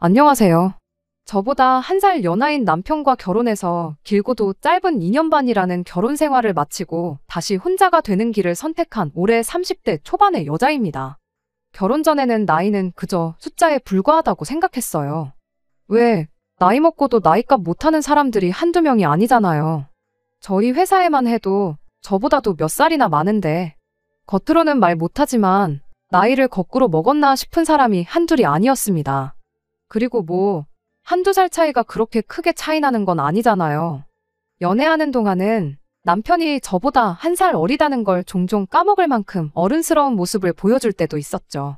안녕하세요. 저보다 한 살 연하인 남편과 결혼해서 길고도 짧은 2년 반이라는 결혼 생활을 마치고 다시 혼자가 되는 길을 선택한 올해 30대 초반의 여자입니다. 결혼 전에는 나이는 그저 숫자에 불과하다고 생각했어요. 왜, 나이 먹고도 나이값 못하는 사람들이 한두 명이 아니잖아요. 저희 회사에만 해도 저보다도 몇 살이나 많은데, 겉으로는 말 못하지만 나이를 거꾸로 먹었나 싶은 사람이 한둘이 아니었습니다. 그리고 뭐, 한두 살 차이가 그렇게 크게 차이 나는 건 아니잖아요. 연애하는 동안은 남편이 저보다 한 살 어리다는 걸 종종 까먹을 만큼 어른스러운 모습을 보여줄 때도 있었죠.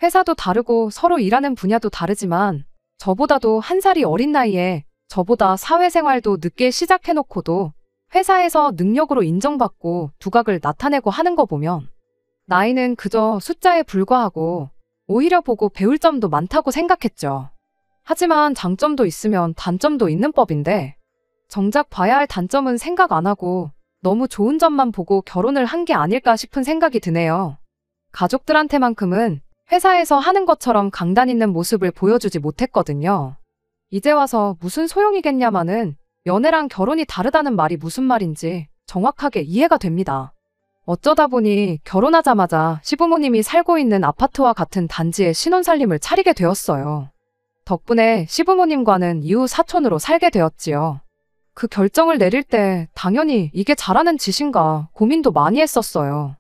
회사도 다르고 서로 일하는 분야도 다르지만 저보다도 한 살이 어린 나이에 저보다 사회생활도 늦게 시작해놓고도 회사에서 능력으로 인정받고 두각을 나타내고 하는 거 보면 나이는 그저 숫자에 불과하고 오히려 보고 배울 점도 많다고 생각했죠. 하지만 장점도 있으면 단점도 있는 법인데 정작 봐야 할 단점은 생각 안 하고 너무 좋은 점만 보고 결혼을 한 게 아닐까 싶은 생각이 드네요. 가족들한테만큼은 회사에서 하는 것처럼 강단 있는 모습을 보여주지 못했거든요. 이제 와서 무슨 소용이겠냐마는 연애랑 결혼이 다르다는 말이 무슨 말인지 정확하게 이해가 됩니다. 어쩌다 보니 결혼하자마자 시부모님이 살고 있는 아파트와 같은 단지에 신혼살림을 차리게 되었어요. 덕분에 시부모님과는 이웃 사촌으로 살게 되었지요. 그 결정을 내릴 때 당연히 이게 잘하는 짓인가 고민도 많이 했었어요.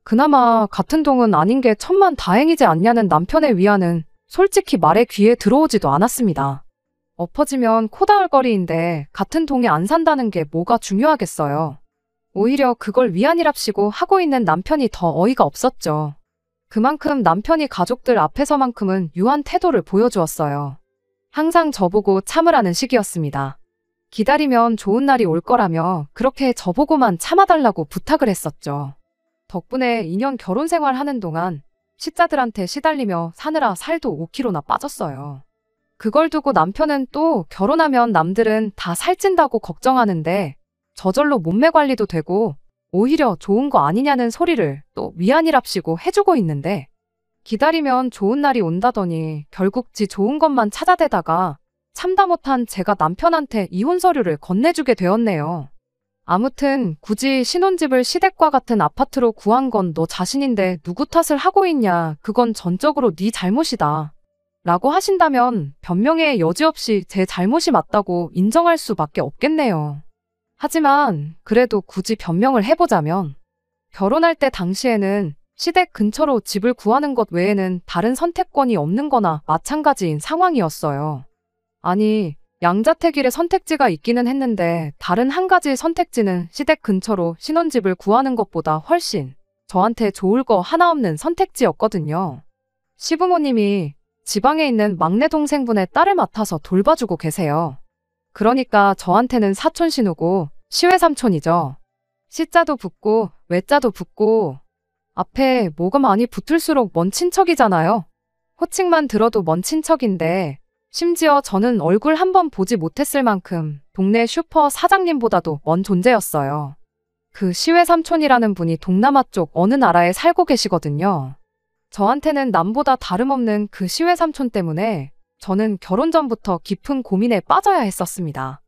그나마 같은 동은 아닌 게 천만다행이지 않냐는 남편의 위안은 솔직히 말에 귀에 들어오지도 않았습니다. 엎어지면 코다울거리인데 같은 동에 안 산다는 게 뭐가 중요하겠어요. 오히려 그걸 위안이랍시고 하고 있는 남편이 더 어이가 없었죠. 그만큼 남편이 가족들 앞에서만큼은 유한 태도를 보여주었어요. 항상 저보고 참으라는 식이었습니다. 기다리면 좋은 날이 올 거라며 그렇게 저보고만 참아달라고 부탁을 했었죠. 덕분에 2년 결혼 생활하는 동안 시자들한테 시달리며 사느라 살도 5kg나 빠졌어요. 그걸 두고 남편은 또 결혼하면 남들은 다 살찐다고 걱정하는데 저절로 몸매 관리도 되고 오히려 좋은 거 아니냐는 소리를 또 위안이랍시고 해주고 있는데 기다리면 좋은 날이 온다더니 결국 지 좋은 것만 찾아대다가 참다 못한 제가 남편한테 이혼 서류를 건네주게 되었네요. 아무튼 굳이 신혼집을 시댁과 같은 아파트로 구한 건 너 자신인데 누구 탓을 하고 있냐, 그건 전적으로 네 잘못이다 라고 하신다면 변명의 여지 없이 제 잘못이 맞다고 인정할 수밖에 없겠네요. 하지만 그래도 굳이 변명을 해보자면 결혼할 때 당시에는 시댁 근처로 집을 구하는 것 외에는 다른 선택권이 없는 거나 마찬가지인 상황이었어요. 아니, 양자택일의 선택지가 있기는 했는데 다른 한 가지 선택지는 시댁 근처로 신혼집을 구하는 것보다 훨씬 저한테 좋을 거 하나 없는 선택지였거든요. 시부모님이 지방에 있는 막내 동생분의 딸을 맡아서 돌봐주고 계세요. 그러니까 저한테는 사촌 신우고 시외삼촌이죠. 시자도 붙고 외자도 붙고 앞에 뭐가 많이 붙을수록 먼 친척이잖아요. 호칭만 들어도 먼 친척인데 심지어 저는 얼굴 한번 보지 못했을 만큼 동네 슈퍼 사장님보다도 먼 존재였어요. 그 시외삼촌이라는 분이 동남아 쪽 어느 나라에 살고 계시거든요. 저한테는 남보다 다름없는 그 시외삼촌 때문에 저는 결혼 전부터 깊은 고민에 빠져야 했었습니다.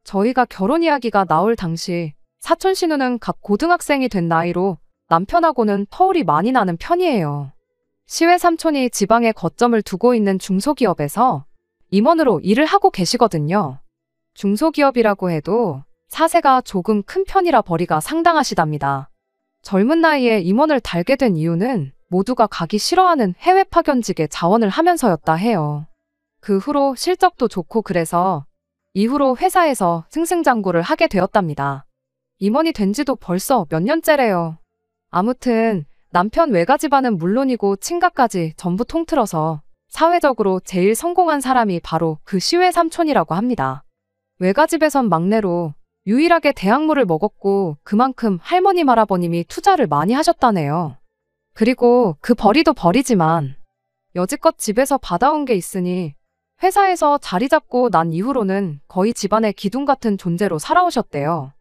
저희가 결혼 이야기가 나올 당시 사촌 신우는 갓 고등학생이 된 나이로 남편하고는 터울이 많이 나는 편이에요. 시외삼촌이 지방에 거점을 두고 있는 중소기업에서 임원으로 일을 하고 계시거든요. 중소기업이라고 해도 사세가 조금 큰 편이라 벌이가 상당하시답니다. 젊은 나이에 임원을 달게 된 이유는 모두가 가기 싫어하는 해외 파견직에 자원을 하면서였다 해요. 그 후로 실적도 좋고 그래서 이후로 회사에서 승승장구를 하게 되었답니다. 임원이 된 지도 벌써 몇 년째래요. 아무튼 남편 외가 집안은 물론이고 친가까지 전부 통틀어서 사회적으로 제일 성공한 사람이 바로 그 시외 삼촌이라고 합니다. 외가 집에선 막내로 유일하게 대학물을 먹었고 그만큼 할머니 할아버님이 투자를 많이 하셨다네요. 그리고 그 벌이도 벌이지만 여지껏 집에서 받아온 게 있으니 회사에서 자리 잡고 난 이후로는 거의 집안의 기둥 같은 존재로 살아오셨대요.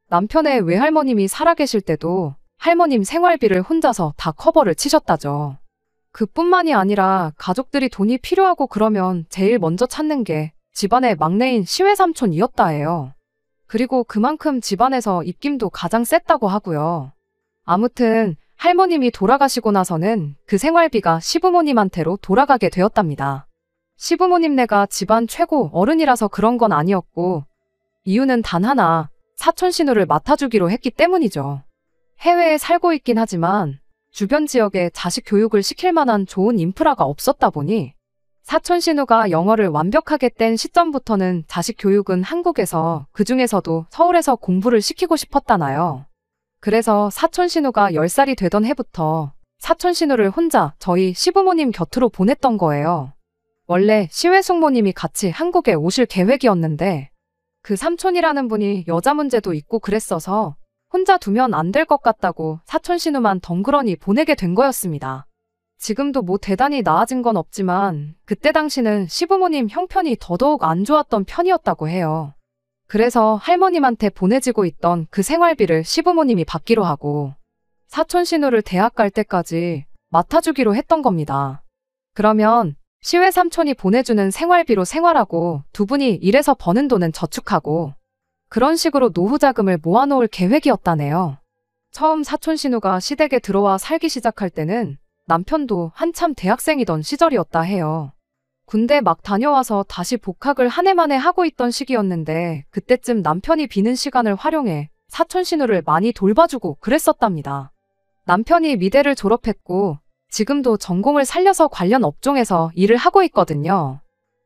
남편의 외할머님이 살아계실 때도 할머님 생활비를 혼자서 다 커버를 치셨다죠. 그뿐만이 아니라 가족들이 돈이 필요하고 그러면 제일 먼저 찾는 게 집안의 막내인 시외삼촌이었다 해요. 그리고 그만큼 집안에서 입김도 가장 셌다고 하고요. 아무튼 할머님이 돌아가시고 나서는 그 생활비가 시부모님한테로 돌아가게 되었답니다. 시부모님네가 집안 최고 어른이라서 그런 건 아니었고 이유는 단 하나, 사촌 시누를 맡아주기로 했기 때문이죠. 해외에 살고 있긴 하지만 주변 지역에 자식 교육을 시킬 만한 좋은 인프라가 없었다 보니 사촌 시누가 영어를 완벽하게 뗀 시점부터는 자식 교육은 한국에서 그중에서도 서울에서 공부를 시키고 싶었다나요. 그래서 사촌 시누가 10살이 되던 해부터 사촌 시누를 혼자 저희 시부모님 곁으로 보냈던 거예요. 원래 시외숙모님이 같이 한국에 오실 계획이었는데 그 삼촌이라는 분이 여자 문제도 있고 그랬어서 혼자 두면 안 될 것 같다고 사촌 시누만 덩그러니 보내게 된 거였습니다. 지금도 뭐 대단히 나아진 건 없지만 그때 당시는 시부모님 형편이 더더욱 안 좋았던 편이었다고 해요. 그래서 할머님한테 보내지고 있던 그 생활비를 시부모님이 받기로 하고 사촌 시누를 대학 갈 때까지 맡아주기로 했던 겁니다. 그러면 시외삼촌이 보내주는 생활비로 생활하고 두 분이 일해서 버는 돈은 저축하고 그런 식으로 노후 자금을 모아놓을 계획이었다네요. 처음 사촌 시누가 시댁에 들어와 살기 시작할 때는 남편도 한참 대학생이던 시절이었다 해요. 군대 막 다녀와서 다시 복학을 한 해 만에 하고 있던 시기였는데 그때쯤 남편이 비는 시간을 활용해 사촌 시누를 많이 돌봐주고 그랬었답니다. 남편이 미대를 졸업했고 지금도 전공을 살려서 관련 업종에서 일을 하고 있거든요.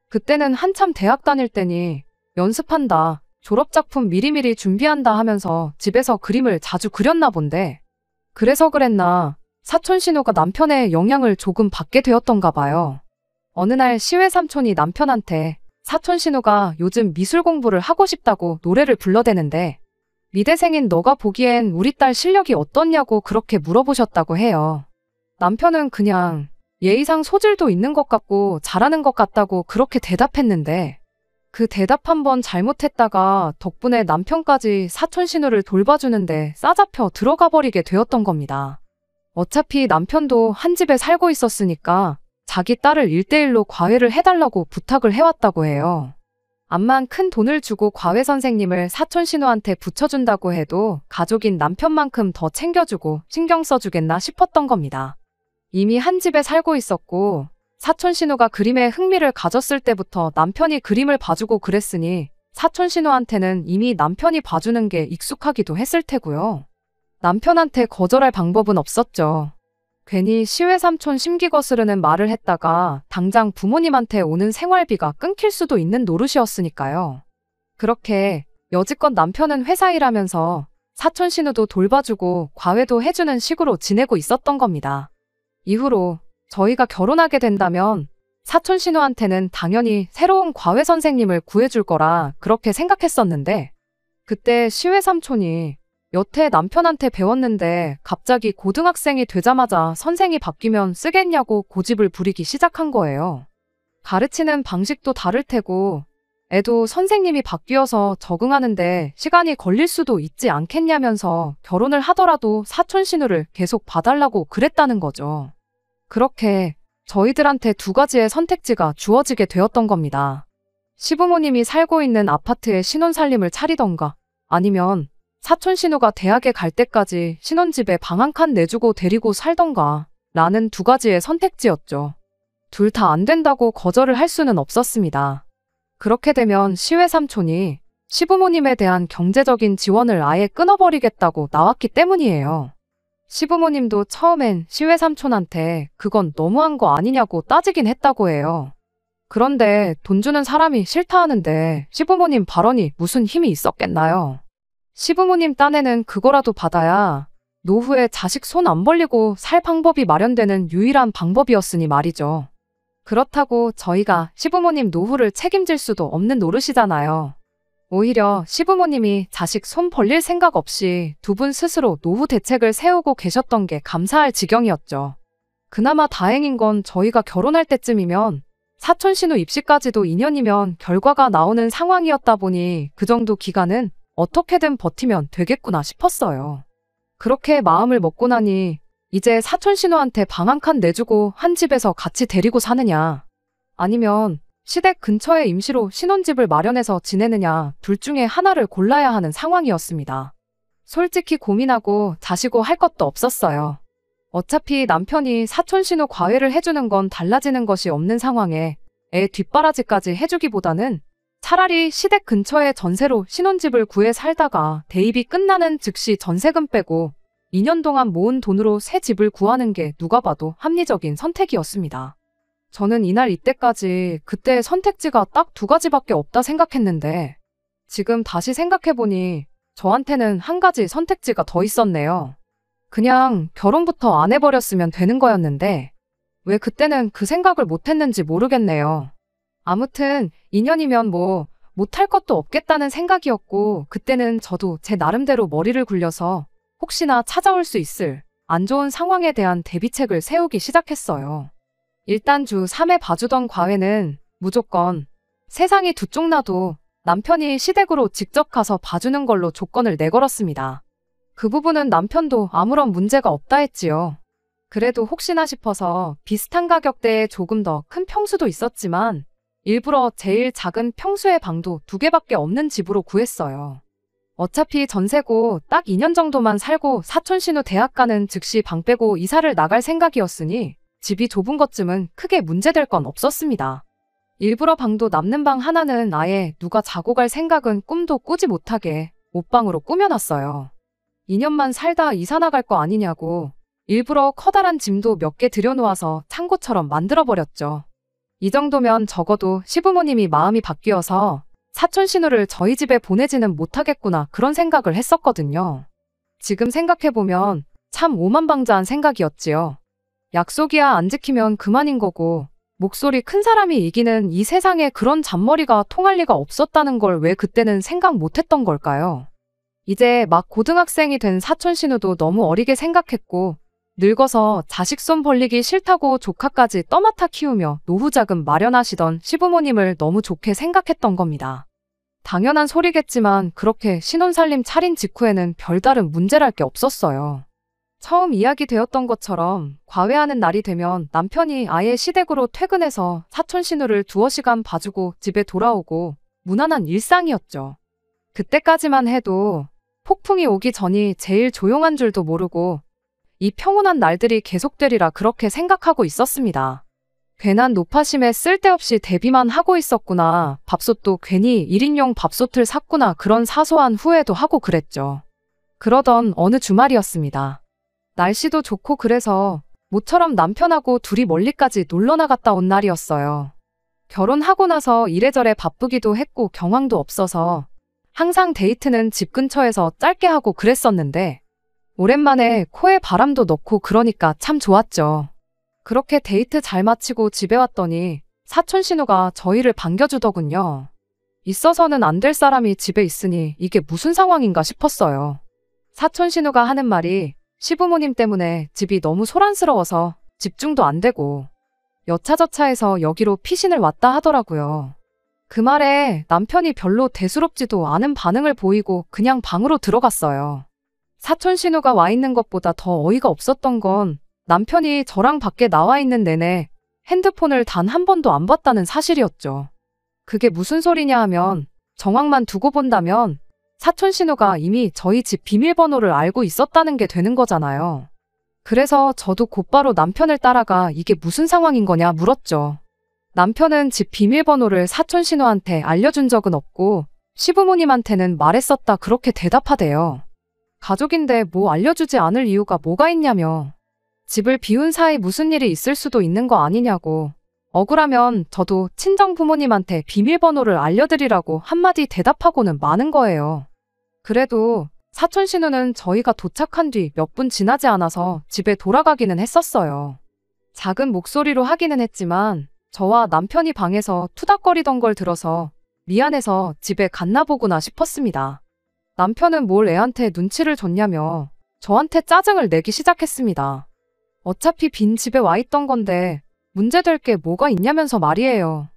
그때는 한참 대학 다닐 때니 연습한다, 졸업작품 미리미리 준비한다 하면서 집에서 그림을 자주 그렸나 본데 그래서 그랬나 사촌 시누가 남편의 영향을 조금 받게 되었던가 봐요. 어느 날 시외삼촌이 남편한테 사촌 시누가 요즘 미술 공부를 하고 싶다고 노래를 불러대는데 미대생인 너가 보기엔 우리 딸 실력이 어떻냐고 그렇게 물어보셨다고 해요. 남편은 그냥 예의상 소질도 있는 것 같고 잘하는 것 같다고 그렇게 대답했는데 그 대답 한번 잘못했다가 덕분에 남편까지 사촌 시누를 돌봐주는데 싸잡혀 들어가 버리게 되었던 겁니다. 어차피 남편도 한 집에 살고 있었으니까 자기 딸을 1대1로 과외를 해달라고 부탁을 해왔다고 해요. 암만 큰 돈을 주고 과외 선생님을 사촌 시누한테 붙여준다고 해도 가족인 남편만큼 더 챙겨주고 신경 써주겠나 싶었던 겁니다. 이미 한 집에 살고 있었고 사촌 시누가 그림에 흥미를 가졌을 때부터 남편이 그림을 봐주고 그랬으니 사촌 시누한테는 이미 남편이 봐주는 게 익숙하기도 했을 테고요. 남편한테 거절할 방법은 없었죠. 괜히 시외삼촌 심기 거스르는 말을 했다가 당장 부모님한테 오는 생활비가 끊길 수도 있는 노릇이었으니까요. 그렇게 여지껏 남편은 회사 일하면서 사촌 시누도 돌봐주고 과외도 해주는 식으로 지내고 있었던 겁니다. 이후로 저희가 결혼하게 된다면 사촌 시누한테는 당연히 새로운 과외 선생님을 구해줄 거라 그렇게 생각했었는데 그때 시외삼촌이 여태 남편한테 배웠는데 갑자기 고등학생이 되자마자 선생이 바뀌면 쓰겠냐고 고집을 부리기 시작한 거예요. 가르치는 방식도 다를 테고 애도 선생님이 바뀌어서 적응하는데 시간이 걸릴 수도 있지 않겠냐면서 결혼을 하더라도 사촌 시누를 계속 봐달라고 그랬다는 거죠. 그렇게 저희들한테 두 가지의 선택지가 주어지게 되었던 겁니다. 시부모님이 살고 있는 아파트에 신혼살림을 차리던가 아니면 사촌 시누가 대학에 갈 때까지 신혼집에 방 한 칸 내주고 데리고 살던가 라는 두 가지의 선택지였죠. 둘 다 안 된다고 거절을 할 수는 없었습니다. 그렇게 되면 시외삼촌이 시부모님에 대한 경제적인 지원을 아예 끊어버리겠다고 나왔기 때문이에요. 시부모님도 처음엔 시외삼촌한테 그건 너무한 거 아니냐고 따지긴 했다고 해요. 그런데 돈 주는 사람이 싫다 하는데 시부모님 발언이 무슨 힘이 있었겠나요? 시부모님 딴에는 그거라도 받아야 노후에 자식 손 안 벌리고 살 방법이 마련되는 유일한 방법이었으니 말이죠. 그렇다고 저희가 시부모님 노후를 책임질 수도 없는 노릇이잖아요. 오히려 시부모님이 자식 손 벌릴 생각 없이 두 분 스스로 노후 대책을 세우고 계셨던 게 감사할 지경이었죠. 그나마 다행인 건 저희가 결혼할 때쯤이면 사촌 시누 입시까지도 2년이면 결과가 나오는 상황이었다 보니 그 정도 기간은 어떻게든 버티면 되겠구나 싶었어요. 그렇게 마음을 먹고 나니 이제 사촌 신우한테 방 한 칸 내주고 한 집에서 같이 데리고 사느냐. 아니면 시댁 근처에 임시로 신혼집을 마련해서 지내느냐 둘 중에 하나를 골라야 하는 상황이었습니다. 솔직히 고민하고 자시고 할 것도 없었어요. 어차피 남편이 사촌 신우 과외를 해주는 건 달라지는 것이 없는 상황에 애 뒷바라지까지 해주기보다는 차라리 시댁 근처에 전세로 신혼집을 구해 살다가 대입이 끝나는 즉시 전세금 빼고 2년 동안 모은 돈으로 새 집을 구하는 게 누가 봐도 합리적인 선택이었습니다. 저는 이날 이때까지 그때의 선택지가 딱 두 가지밖에 없다 생각했는데 지금 다시 생각해보니 저한테는 한 가지 선택지가 더 있었네요. 그냥 결혼부터 안 해버렸으면 되는 거였는데 왜 그때는 그 생각을 못했는지 모르겠네요. 아무튼 2년이면 뭐 못할 것도 없겠다는 생각이었고 그때는 저도 제 나름대로 머리를 굴려서 혹시나 찾아올 수 있을 안 좋은 상황에 대한 대비책을 세우기 시작했어요. 일단 주 3회 봐주던 과외는 무조건 세상이 두 쪽 나도 남편이 시댁으로 직접 가서 봐주는 걸로 조건을 내걸었습니다. 그 부분은 남편도 아무런 문제가 없다 했지요. 그래도 혹시나 싶어서 비슷한 가격대에 조금 더 큰 평수도 있었지만 일부러 제일 작은 평수의 방도 2개밖에 없는 집으로 구했어요. 어차피 전세고 딱 2년 정도만 살고 사촌 신우 대학 가는 즉시 방 빼고 이사를 나갈 생각이었으니 집이 좁은 것쯤은 크게 문제될 건 없었습니다. 일부러 방도 남는 방 하나는 아예 누가 자고 갈 생각은 꿈도 꾸지 못하게 옷방으로 꾸며놨어요. 2년만 살다 이사 나갈 거 아니냐고 일부러 커다란 짐도 몇 개 들여놓아서 창고처럼 만들어버렸죠. 이 정도면 적어도 시부모님이 마음이 바뀌어서 사촌 신우를 저희 집에 보내지는 못하겠구나 그런 생각을 했었거든요. 지금 생각해보면 참 오만방자한 생각이었지요. 약속이야 안 지키면 그만인 거고 목소리 큰 사람이 이기는 이 세상에 그런 잔머리가 통할 리가 없었다는 걸 왜 그때는 생각 못했던 걸까요? 이제 막 고등학생이 된 사촌 신우도 너무 어리게 생각했고 늙어서 자식 손 벌리기 싫다고 조카까지 떠맡아 키우며 노후 자금 마련하시던 시부모님을 너무 좋게 생각했던 겁니다. 당연한 소리겠지만 그렇게 신혼살림 차린 직후에는 별다른 문제랄 게 없었어요. 처음 이야기되었던 것처럼 과외하는 날이 되면 남편이 아예 시댁으로 퇴근해서 사촌 신우를 두어 시간 봐주고 집에 돌아오고 무난한 일상이었죠. 그때까지만 해도 폭풍이 오기 전이 제일 조용한 줄도 모르고 이 평온한 날들이 계속되리라 그렇게 생각하고 있었습니다. 괜한 노파심에 쓸데없이 대비만 하고 있었구나. 밥솥도 괜히 1인용 밥솥을 샀구나. 그런 사소한 후회도 하고 그랬죠. 그러던 어느 주말이었습니다. 날씨도 좋고 그래서 모처럼 남편하고 둘이 멀리까지 놀러 나갔다 온 날이었어요. 결혼하고 나서 이래저래 바쁘기도 했고 경황도 없어서 항상 데이트는 집 근처에서 짧게 하고 그랬었는데 오랜만에 코에 바람도 넣고 그러니까 참 좋았죠. 그렇게 데이트 잘 마치고 집에 왔더니 사촌 신우가 저희를 반겨주더군요. 있어서는 안 될 사람이 집에 있으니 이게 무슨 상황인가 싶었어요. 사촌 신우가 하는 말이 시부모님 때문에 집이 너무 소란스러워서 집중도 안 되고 여차저차해서 여기로 피신을 왔다 하더라고요. 그 말에 남편이 별로 대수롭지도 않은 반응을 보이고 그냥 방으로 들어갔어요. 사촌 신우가 와 있는 것보다 더 어이가 없었던 건 남편이 저랑 밖에 나와 있는 내내 핸드폰을 단 한 번도 안 봤다는 사실이었죠. 그게 무슨 소리냐 하면 정황만 두고 본다면 사촌 신우가 이미 저희 집 비밀번호를 알고 있었다는 게 되는 거잖아요. 그래서 저도 곧바로 남편을 따라가 이게 무슨 상황인 거냐 물었죠. 남편은 집 비밀번호를 사촌 신우한테 알려준 적은 없고 시부모님한테는 말했었다 그렇게 대답하대요. 가족인데 뭐 알려주지 않을 이유가 뭐가 있냐며. 집을 비운 사이 무슨 일이 있을 수도 있는 거 아니냐고. 억울하면 저도 친정 부모님한테 비밀번호를 알려드리라고 한마디 대답하고는 마는 거예요. 그래도 사촌 신우는 저희가 도착한 뒤 몇 분 지나지 않아서 집에 돌아가기는 했었어요. 작은 목소리로 하기는 했지만 저와 남편이 방에서 투닥거리던 걸 들어서 미안해서 집에 갔나 보구나 싶었습니다. 남편은 뭘 애한테 눈치를 줬냐며 저한테 짜증을 내기 시작했습니다. 어차피 빈 집에 와 있던 건데 문제될 게 뭐가 있냐면서 말이에요.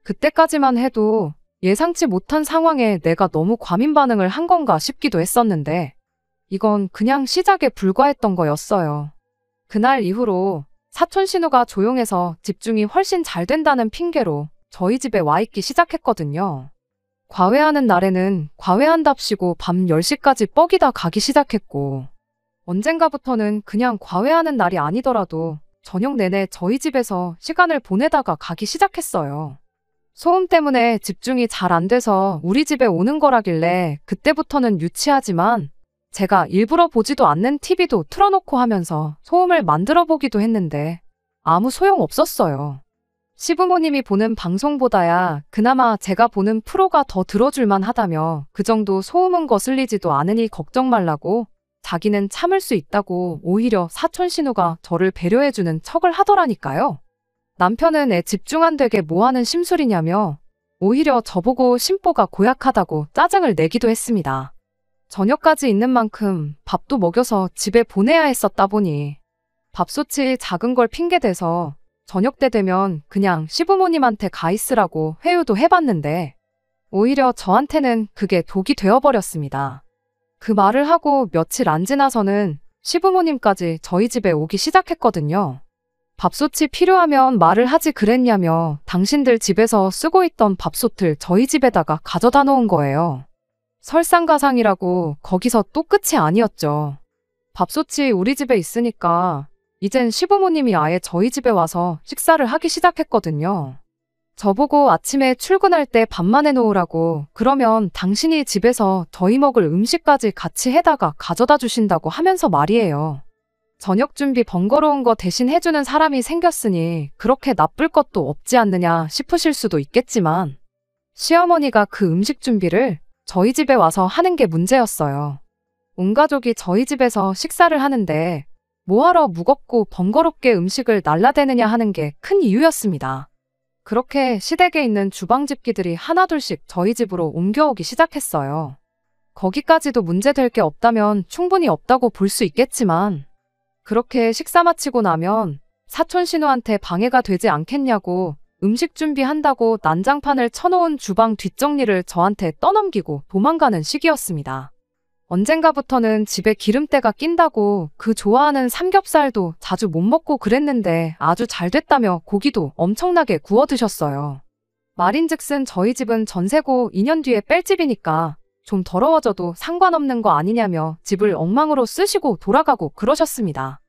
그때까지만 해도 예상치 못한 상황에 내가 너무 과민 반응을 한 건가 싶기도 했었는데 이건 그냥 시작에 불과했던 거였어요. 그날 이후로 사촌 신우가 조용해서 집중이 훨씬 잘 된다는 핑계로 저희 집에 와 있기 시작했거든요. 과외하는 날에는 과외한답시고 밤 10시까지 뻐기다 가기 시작했고, 언젠가부터는 그냥 과외하는 날이 아니더라도 저녁 내내 저희 집에서 시간을 보내다가 가기 시작했어요. 소음 때문에 집중이 잘 안 돼서 우리 집에 오는 거라길래 그때부터는 유치하지만 제가 일부러 보지도 않는 TV도 틀어놓고 하면서 소음을 만들어 보기도 했는데 아무 소용 없었어요. 시부모님이 보는 방송보다야 그나마 제가 보는 프로가 더 들어줄만 하다며 그 정도 소음은 거슬리지도 않으니 걱정 말라고, 자기는 참을 수 있다고 오히려 사촌 신우가 저를 배려해주는 척을 하더라니까요. 남편은 애 집중 안 되게 뭐하는 심술이냐며 오히려 저보고 심보가 고약하다고 짜증을 내기도 했습니다. 저녁까지 있는 만큼 밥도 먹여서 집에 보내야 했었다 보니 밥솥이 작은 걸 핑계대서 저녁 때 되면 그냥 시부모님한테 가 있으라고 회유도 해봤는데 오히려 저한테는 그게 독이 되어버렸습니다. 그 말을 하고 며칠 안 지나서는 시부모님까지 저희 집에 오기 시작했거든요. 밥솥이 필요하면 말을 하지 그랬냐며 당신들 집에서 쓰고 있던 밥솥을 저희 집에다가 가져다 놓은 거예요. 설상가상이라고 거기서 또 끝이 아니었죠. 밥솥이 우리 집에 있으니까 이젠 시부모님이 아예 저희 집에 와서 식사를 하기 시작했거든요. 저보고 아침에 출근할 때 밥만 해놓으라고, 그러면 당신이 집에서 저희 먹을 음식까지 같이 해다가 가져다 주신다고 하면서 말이에요. 저녁 준비 번거로운 거 대신 해주는 사람이 생겼으니 그렇게 나쁠 것도 없지 않느냐 싶으실 수도 있겠지만 시어머니가 그 음식 준비를 저희 집에 와서 하는 게 문제였어요. 온 가족이 저희 집에서 식사를 하는데 뭐하러 무겁고 번거롭게 음식을 날라대느냐 하는 게 큰 이유였습니다. 그렇게 시댁에 있는 주방 집기들이 하나둘씩 저희 집으로 옮겨오기 시작했어요. 거기까지도 문제될 게 없다면 충분히 없다고 볼 수 있겠지만 그렇게 식사 마치고 나면 사촌 신우한테 방해가 되지 않겠냐고 음식 준비한다고 난장판을 쳐놓은 주방 뒷정리를 저한테 떠넘기고 도망가는 시기였습니다. 언젠가부터는 집에 기름때가 낀다고 그 좋아하는 삼겹살도 자주 못 먹고 그랬는데 아주 잘 됐다며 고기도 엄청나게 구워 드셨어요. 말인즉슨 저희 집은 전세고 2년 뒤에 뺄 집이니까 좀 더러워져도 상관없는 거 아니냐며 집을 엉망으로 쓰시고 돌아가고 그러셨습니다.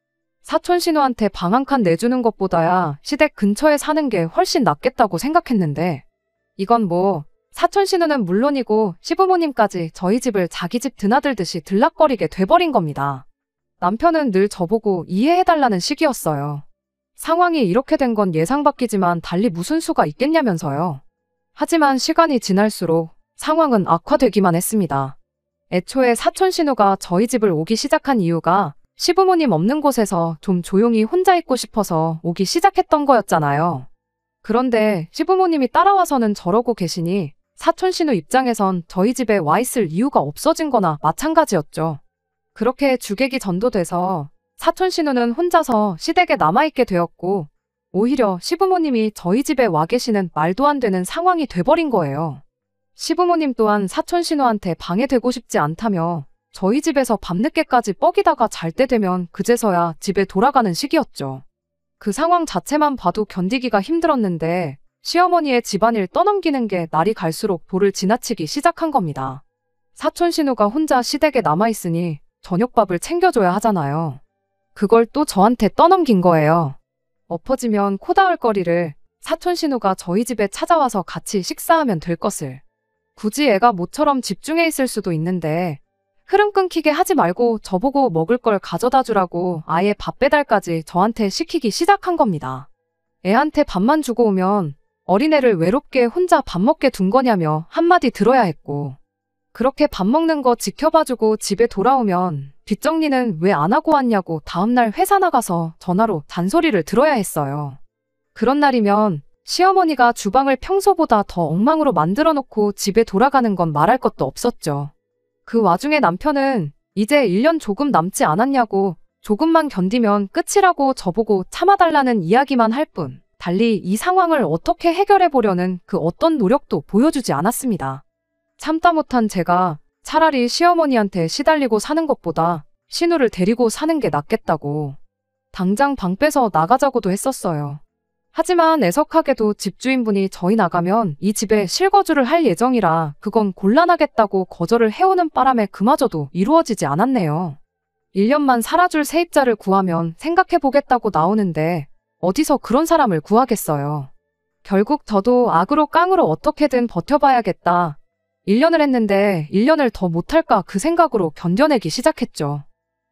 사촌 신우한테 방 한 칸 내주는 것보다야 시댁 근처에 사는 게 훨씬 낫겠다고 생각했는데 이건 뭐 사촌 신우는 물론이고 시부모님까지 저희 집을 자기 집 드나들듯이 들락거리게 돼버린 겁니다. 남편은 늘 저보고 이해해달라는 식이었어요. 상황이 이렇게 된 건 예상 밖이지만 달리 무슨 수가 있겠냐면서요. 하지만 시간이 지날수록 상황은 악화되기만 했습니다. 애초에 사촌 신우가 저희 집을 오기 시작한 이유가 시부모님 없는 곳에서 좀 조용히 혼자 있고 싶어서 오기 시작했던 거였잖아요. 그런데 시부모님이 따라와서는 저러고 계시니 사촌 신우 입장에선 저희 집에 와 있을 이유가 없어진 거나 마찬가지였죠. 그렇게 주객이 전도돼서 사촌 신우는 혼자서 시댁에 남아있게 되었고 오히려 시부모님이 저희 집에 와 계시는 말도 안 되는 상황이 돼버린 거예요. 시부모님 또한 사촌 신우한테 방해되고 싶지 않다며 저희 집에서 밤늦게까지 뻐기다가 잘 때 되면 그제서야 집에 돌아가는 시기였죠. 그 상황 자체만 봐도 견디기가 힘들었는데 시어머니의 집안일 떠넘기는 게 날이 갈수록 도를 지나치기 시작한 겁니다. 사촌 신우가 혼자 시댁에 남아있으니 저녁밥을 챙겨줘야 하잖아요. 그걸 또 저한테 떠넘긴 거예요. 엎어지면 코 닿을 거리를 사촌 신우가 저희 집에 찾아와서 같이 식사하면 될 것을. 굳이 애가 모처럼 집중해 있을 수도 있는데 흐름 끊기게 하지 말고 저보고 먹을 걸 가져다 주라고 아예 밥 배달까지 저한테 시키기 시작한 겁니다. 애한테 밥만 주고 오면 어린애를 외롭게 혼자 밥 먹게 둔 거냐며 한마디 들어야 했고 그렇게 밥 먹는 거 지켜봐주고 집에 돌아오면 뒷정리는 왜 안 하고 왔냐고 다음날 회사 나가서 전화로 잔소리를 들어야 했어요. 그런 날이면 시어머니가 주방을 평소보다 더 엉망으로 만들어 놓고 집에 돌아가는 건 말할 것도 없었죠. 그 와중에 남편은 이제 1년 조금 남지 않았냐고 조금만 견디면 끝이라고 저보고 참아달라는 이야기만 할 뿐 달리 이 상황을 어떻게 해결해 보려는 그 어떤 노력도 보여주지 않았습니다. 참다 못한 제가 차라리 시어머니한테 시달리고 사는 것보다 신우를 데리고 사는 게 낫겠다고 당장 방 빼서 나가자고도 했었어요. 하지만 애석하게도 집주인분이 저희 나가면 이 집에 실거주를 할 예정이라 그건 곤란하겠다고 거절을 해오는 바람에 그마저도 이루어지지 않았네요. 1년만 살아줄 세입자를 구하면 생각해보겠다고 나오는데 어디서 그런 사람을 구하겠어요. 결국 저도 악으로 깡으로 어떻게든 버텨봐야겠다. 1년을 했는데 1년을 더 못할까 그 생각으로 견뎌내기 시작했죠.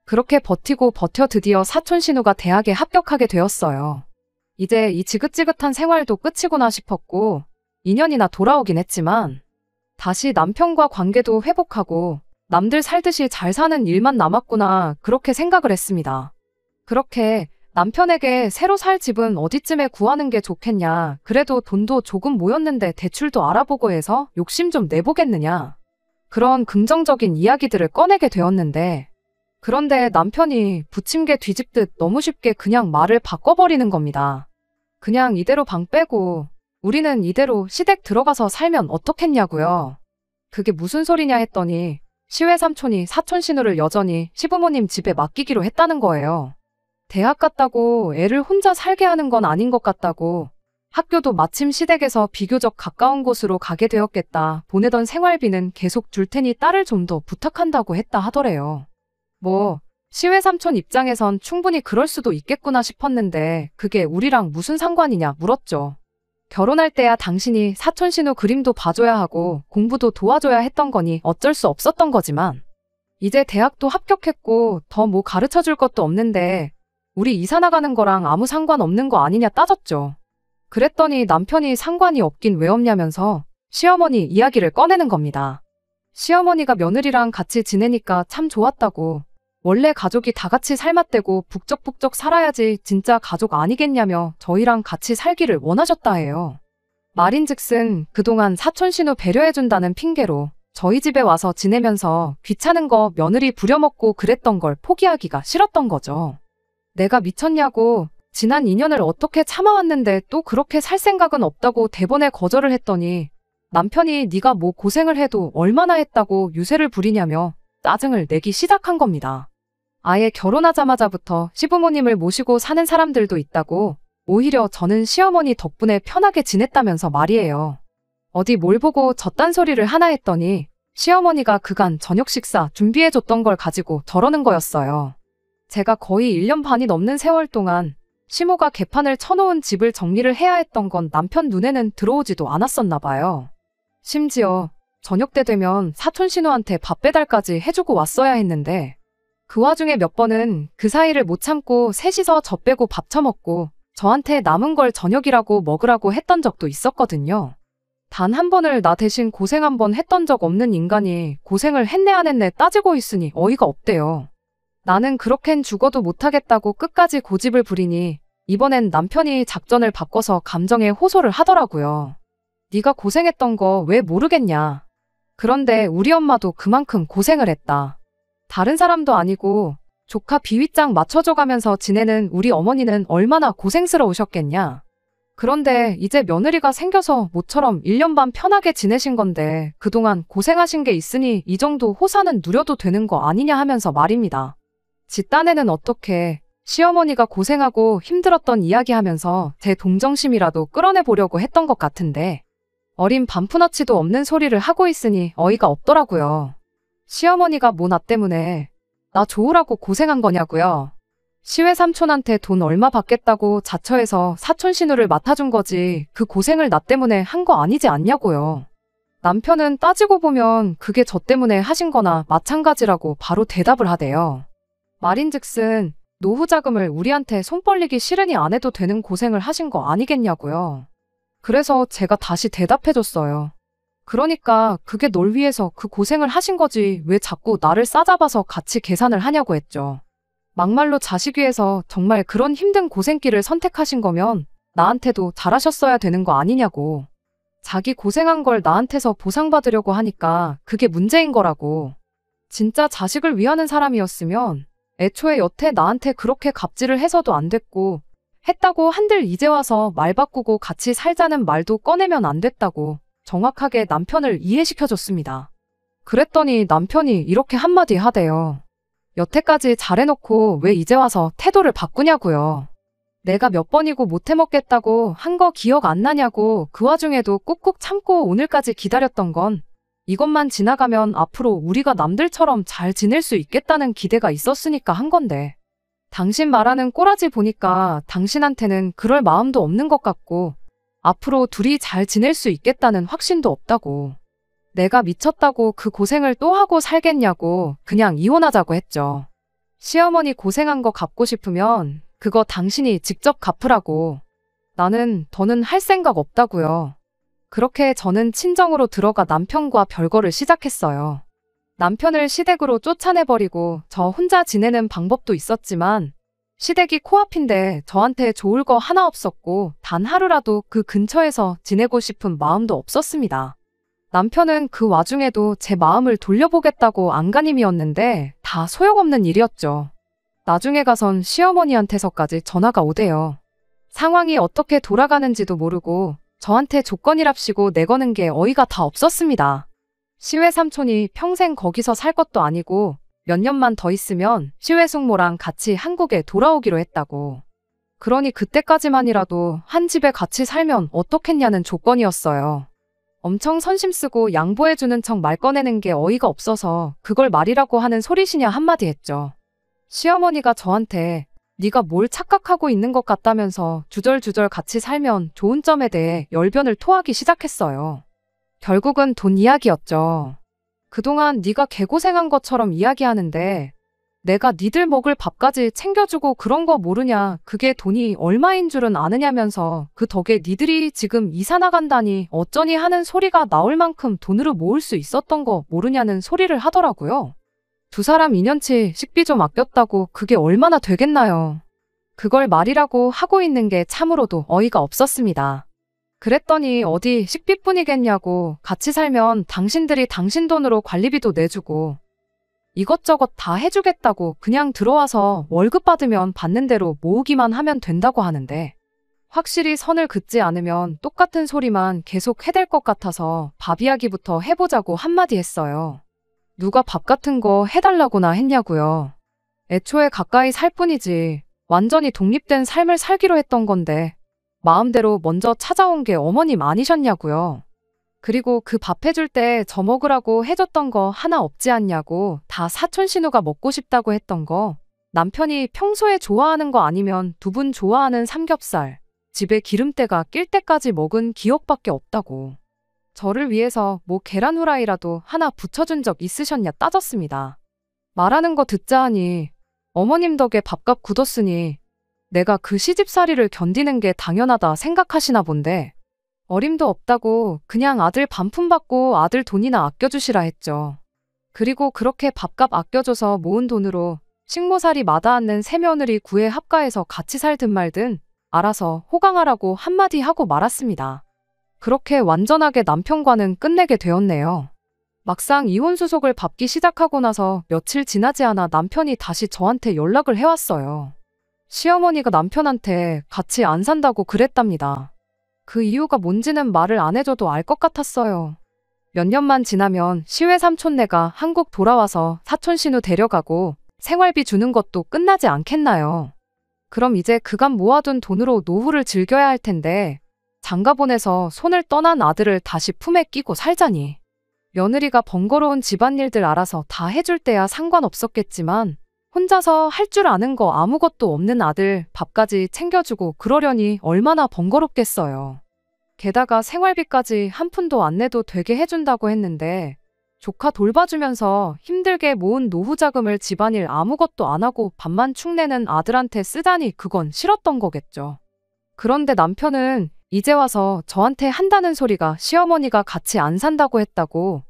그렇게 버티고 버텨 드디어 사촌 신우가 대학에 합격하게 되었어요. 이제 이 지긋지긋한 생활도 끝이구나 싶었고 2년이나 돌아오긴 했지만 다시 남편과 관계도 회복하고 남들 살듯이 잘 사는 일만 남았구나 그렇게 생각을 했습니다. 그렇게 남편에게 새로 살 집은 어디쯤에 구하는 게 좋겠냐, 그래도 돈도 조금 모였는데 대출도 알아보고 해서 욕심 좀 내보겠느냐, 그런 긍정적인 이야기들을 꺼내게 되었는데 그런데 남편이 부침개 뒤집듯 너무 쉽게 그냥 말을 바꿔버리는 겁니다. 그냥 이대로 방 빼고 우리는 이대로 시댁 들어가서 살면 어떻겠냐고요. 그게 무슨 소리냐 했더니 시외 삼촌이 사촌 신우를 여전히 시부모님 집에 맡기기로 했다는 거예요. 대학 갔다고 애를 혼자 살게 하는 건 아닌 것 같다고, 학교도 마침 시댁에서 비교적 가까운 곳으로 가게 되었겠다, 보내던 생활비는 계속 줄 테니 딸을 좀 더 부탁한다고 했다 하더래요. 뭐 시외 삼촌 입장에선 충분히 그럴 수도 있겠구나 싶었는데 그게 우리랑 무슨 상관이냐 물었죠. 결혼할 때야 당신이 사촌 신우 그림도 봐줘야 하고 공부도 도와줘야 했던 거니 어쩔 수 없었던 거지만 이제 대학도 합격했고 더 뭐 가르쳐줄 것도 없는데 우리 이사 나가는 거랑 아무 상관없는 거 아니냐 따졌죠. 그랬더니 남편이 상관이 없긴 왜 없냐면서 시어머니 이야기를 꺼내는 겁니다. 시어머니가 며느리랑 같이 지내니까 참 좋았다고, 원래 가족이 다 같이 살맛대고 북적북적 살아야지 진짜 가족 아니겠냐며 저희랑 같이 살기를 원하셨다 해요. 말인즉슨 그동안 사촌 신우 배려해준다는 핑계로 저희 집에 와서 지내면서 귀찮은 거 며느리 부려먹고 그랬던 걸 포기하기가 싫었던 거죠. 내가 미쳤냐고, 지난 2년을 어떻게 참아왔는데 또 그렇게 살 생각은 없다고 대번에 거절을 했더니 남편이 네가 뭐 고생을 해도 얼마나 했다고 유세를 부리냐며 짜증을 내기 시작한 겁니다. 아예 결혼하자마자부터 시부모님을 모시고 사는 사람들도 있다고, 오히려 저는 시어머니 덕분에 편하게 지냈다면서 말이에요. 어디 뭘 보고 저딴 소리를 하나 했더니 시어머니가 그간 저녁 식사 준비해줬던 걸 가지고 저러는 거였어요. 제가 거의 1년 반이 넘는 세월 동안 시모가 개판을 쳐놓은 집을 정리를 해야 했던 건 남편 눈에는 들어오지도 않았었나 봐요. 심지어 저녁 때 되면 사촌 신우한테 밥 배달까지 해주고 왔어야 했는데 그 와중에 몇 번은 그 사이를 못 참고 셋이서 저 빼고 밥 처먹고 저한테 남은 걸 저녁이라고 먹으라고 했던 적도 있었거든요. 단 한 번을 나 대신 고생 한 번 했던 적 없는 인간이 고생을 했네 안 했네 따지고 있으니 어이가 없대요. 나는 그렇겐 죽어도 못하겠다고 끝까지 고집을 부리니 이번엔 남편이 작전을 바꿔서 감정에 호소를 하더라고요. 네가 고생했던 거 왜 모르겠냐. 그런데 우리 엄마도 그만큼 고생을 했다. 다른 사람도 아니고 조카 비위장 맞춰줘가면서 지내는 우리 어머니는 얼마나 고생스러우셨겠냐. 그런데 이제 며느리가 생겨서 모처럼 1년 반 편하게 지내신 건데 그동안 고생하신 게 있으니 이 정도 호사는 누려도 되는 거 아니냐 하면서 말입니다. 지 딴에는 어떻게 시어머니가 고생하고 힘들었던 이야기하면서 제 동정심이라도 끌어내보려고 했던 것 같은데 어린 반푼어치도 없는 소리를 하고 있으니 어이가 없더라고요. 시어머니가 뭐 나 때문에 나 좋으라고 고생한 거냐고요. 시외 삼촌한테 돈 얼마 받겠다고 자처해서 사촌 신우를 맡아준 거지 그 고생을 나 때문에 한 거 아니지 않냐고요. 남편은 따지고 보면 그게 저 때문에 하신 거나 마찬가지라고 바로 대답을 하대요. 말인즉슨 노후 자금을 우리한테 손 벌리기 싫으니 안 해도 되는 고생을 하신 거 아니겠냐고요. 그래서 제가 다시 대답해줬어요. 그러니까 그게 널 위해서 그 고생을 하신 거지 왜 자꾸 나를 싸잡아서 같이 계산을 하냐고 했죠. 막말로 자식 위해서 정말 그런 힘든 고생길을 선택하신 거면 나한테도 잘하셨어야 되는 거 아니냐고. 자기 고생한 걸 나한테서 보상받으려고 하니까 그게 문제인 거라고. 진짜 자식을 위하는 사람이었으면 애초에 여태 나한테 그렇게 갑질을 해서도 안 됐고 했다고 한들 이제 와서 말 바꾸고 같이 살자는 말도 꺼내면 안 됐다고 정확하게 남편을 이해시켜줬습니다. 그랬더니 남편이 이렇게 한마디 하대요. 여태까지 잘해놓고 왜 이제 와서 태도를 바꾸냐고요. 내가 몇 번이고 못 해먹겠다고 한 거 기억 안 나냐고 그 와중에도 꾹꾹 참고 오늘까지 기다렸던 건 이것만 지나가면 앞으로 우리가 남들처럼 잘 지낼 수 있겠다는 기대가 있었으니까 한 건데. 당신 말하는 꼬라지 보니까 당신한테는 그럴 마음도 없는 것 같고 앞으로 둘이 잘 지낼 수 있겠다는 확신도 없다고. 내가 미쳤다고 그 고생을 또 하고 살겠냐고 그냥 이혼하자고 했죠. 시어머니 고생한 거 갚고 싶으면 그거 당신이 직접 갚으라고. 나는 더는 할 생각 없다고요. 그렇게 저는 친정으로 들어가 남편과 별거를 시작했어요. 남편을 시댁으로 쫓아내버리고 저 혼자 지내는 방법도 있었지만 시댁이 코앞인데 저한테 좋을 거 하나 없었고 단 하루라도 그 근처에서 지내고 싶은 마음도 없었습니다. 남편은 그 와중에도 제 마음을 돌려보겠다고 안간힘이었는데 다 소용없는 일이었죠. 나중에 가선 시어머니한테서까지 전화가 오대요. 상황이 어떻게 돌아가는지도 모르고 저한테 조건이랍시고 내거는 게 어이가 다 없었습니다. 시외 삼촌이 평생 거기서 살 것도 아니고 몇 년만 더 있으면 시외 숙모랑 같이 한국에 돌아오기로 했다고. 그러니 그때까지만이라도 한 집에 같이 살면 어떻겠냐는 조건이었어요. 엄청 선심 쓰고 양보해주는 척 말 꺼내는 게 어이가 없어서 그걸 말이라고 하는 소리시냐 한마디 했죠. 시어머니가 저한테 네가 뭘 착각하고 있는 것 같다면서 주절주절 같이 살면 좋은 점에 대해 열변을 토하기 시작했어요. 결국은 돈 이야기였죠. 그동안 네가 개고생한 것처럼 이야기하는데 내가 니들 먹을 밥까지 챙겨주고 그런 거 모르냐. 그게 돈이 얼마인 줄은 아느냐면서 그 덕에 니들이 지금 이사 나간다니 어쩌니 하는 소리가 나올 만큼 돈으로 모을 수 있었던 거 모르냐는 소리를 하더라고요. 두 사람 2년치 식비 좀 아꼈다고 그게 얼마나 되겠나요. 그걸 말이라고 하고 있는 게 참으로도 어이가 없었습니다. 그랬더니 어디 식비뿐이겠냐고 같이 살면 당신들이 당신 돈으로 관리비도 내주고 이것저것 다 해주겠다고 그냥 들어와서 월급 받으면 받는 대로 모으기만 하면 된다고 하는데 확실히 선을 긋지 않으면 똑같은 소리만 계속 해댈 것 같아서 밥 이야기부터 해보자고 한마디 했어요. 누가 밥 같은 거 해달라고나 했냐고요. 애초에 가까이 살 뿐이지 완전히 독립된 삶을 살기로 했던 건데 마음대로 먼저 찾아온 게 어머님 아니셨냐고요. 그리고 그 밥 해줄 때 저 먹으라고 해줬던 거 하나 없지 않냐고 다 사촌 신우가 먹고 싶다고 했던 거 남편이 평소에 좋아하는 거 아니면 두 분 좋아하는 삼겹살 집에 기름때가 낄 때까지 먹은 기억밖에 없다고. 저를 위해서 뭐 계란 후라이라도 하나 붙여준 적 있으셨냐 따졌습니다. 말하는 거 듣자 하니 어머님 덕에 밥값 굳었으니 내가 그 시집살이를 견디는 게 당연하다 생각하시나 본데 어림도 없다고 그냥 아들 반품 받고 아들 돈이나 아껴주시라 했죠. 그리고 그렇게 밥값 아껴줘서 모은 돈으로 식모살이 마다않는 새며느리 구애 합가해서 같이 살든 말든 알아서 호강하라고 한마디 하고 말았습니다. 그렇게 완전하게 남편과는 끝내게 되었네요. 막상 이혼 수속을 밟기 시작하고 나서 며칠 지나지 않아 남편이 다시 저한테 연락을 해왔어요. 시어머니가 남편한테 같이 안 산다고 그랬답니다. 그 이유가 뭔지는 말을 안 해줘도 알 것 같았어요. 몇 년만 지나면 시외 삼촌네가 한국 돌아와서 사촌 신우 데려가고 생활비 주는 것도 끝나지 않겠나요? 그럼 이제 그간 모아둔 돈으로 노후를 즐겨야 할 텐데 장가 보내서 손을 떠난 아들을 다시 품에 끼고 살자니. 며느리가 번거로운 집안일들 알아서 다 해줄 때야 상관없었겠지만 혼자서 할 줄 아는 거 아무것도 없는 아들 밥까지 챙겨주고 그러려니 얼마나 번거롭겠어요. 게다가 생활비까지 한 푼도 안 내도 되게 해준다고 했는데 조카 돌봐주면서 힘들게 모은 노후 자금을 집안일 아무것도 안 하고 밥만 축내는 아들한테 쓰다니 그건 싫었던 거겠죠. 그런데 남편은 이제 와서 저한테 한다는 소리가 시어머니가 같이 안 산다고 했다고,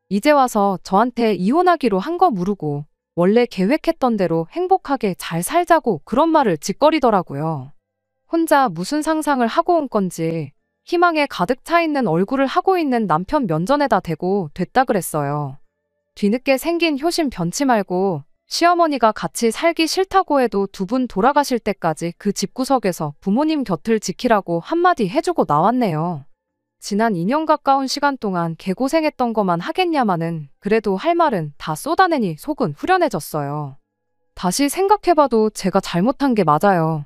이제 와서 저한테 이혼하기로 한 거 모르고 원래 계획했던 대로 행복하게 잘 살자고 그런 말을 짓거리더라고요. 혼자 무슨 상상을 하고 온 건지 희망에 가득 차 있는 얼굴을 하고 있는 남편 면전에다 대고 됐다 그랬어요. 뒤늦게 생긴 효심 변치 말고 시어머니가 같이 살기 싫다고 해도 두 분 돌아가실 때까지 그 집구석에서 부모님 곁을 지키라고 한마디 해주고 나왔네요. 지난 2년 가까운 시간 동안 개고생했던 것만 하겠냐마는 그래도 할 말은 다 쏟아내니 속은 후련해졌어요. 다시 생각해봐도 제가 잘못한 게 맞아요.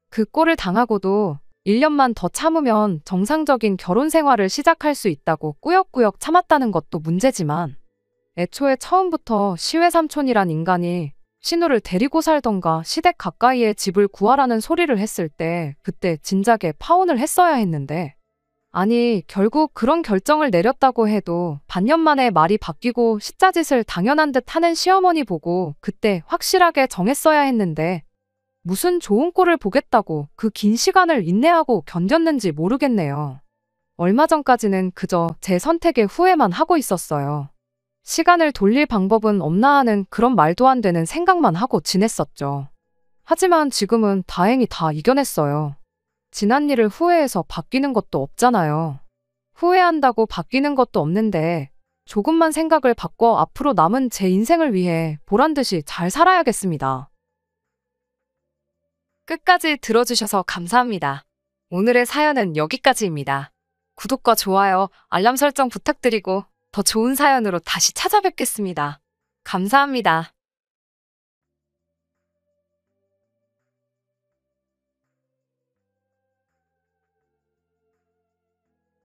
그 꼴을 당하고도 1년만 더 참으면 정상적인 결혼 생활을 시작할 수 있다고 꾸역꾸역 참았다는 것도 문제지만 애초에 처음부터 시외삼촌이란 인간이 신우를 데리고 살던가 시댁 가까이에 집을 구하라는 소리를 했을 때 그때 진작에 파혼을 했어야 했는데 아니 결국 그런 결정을 내렸다고 해도 반년 만에 말이 바뀌고 시짜짓을 당연한 듯 하는 시어머니 보고 그때 확실하게 정했어야 했는데 무슨 좋은 꼴을 보겠다고 그 긴 시간을 인내하고 견뎠는지 모르겠네요. 얼마 전까지는 그저 제 선택에 후회만 하고 있었어요. 시간을 돌릴 방법은 없나 하는 그런 말도 안 되는 생각만 하고 지냈었죠. 하지만 지금은 다행히 다 이겨냈어요. 지난 일을 후회해서 바뀌는 것도 없잖아요. 후회한다고 바뀌는 것도 없는데 조금만 생각을 바꿔 앞으로 남은 제 인생을 위해 보란듯이 잘 살아야겠습니다. 끝까지 들어주셔서 감사합니다. 오늘의 사연은 여기까지입니다. 구독과 좋아요, 알람 설정 부탁드리고 더 좋은 사연으로 다시 찾아뵙겠습니다. 감사합니다.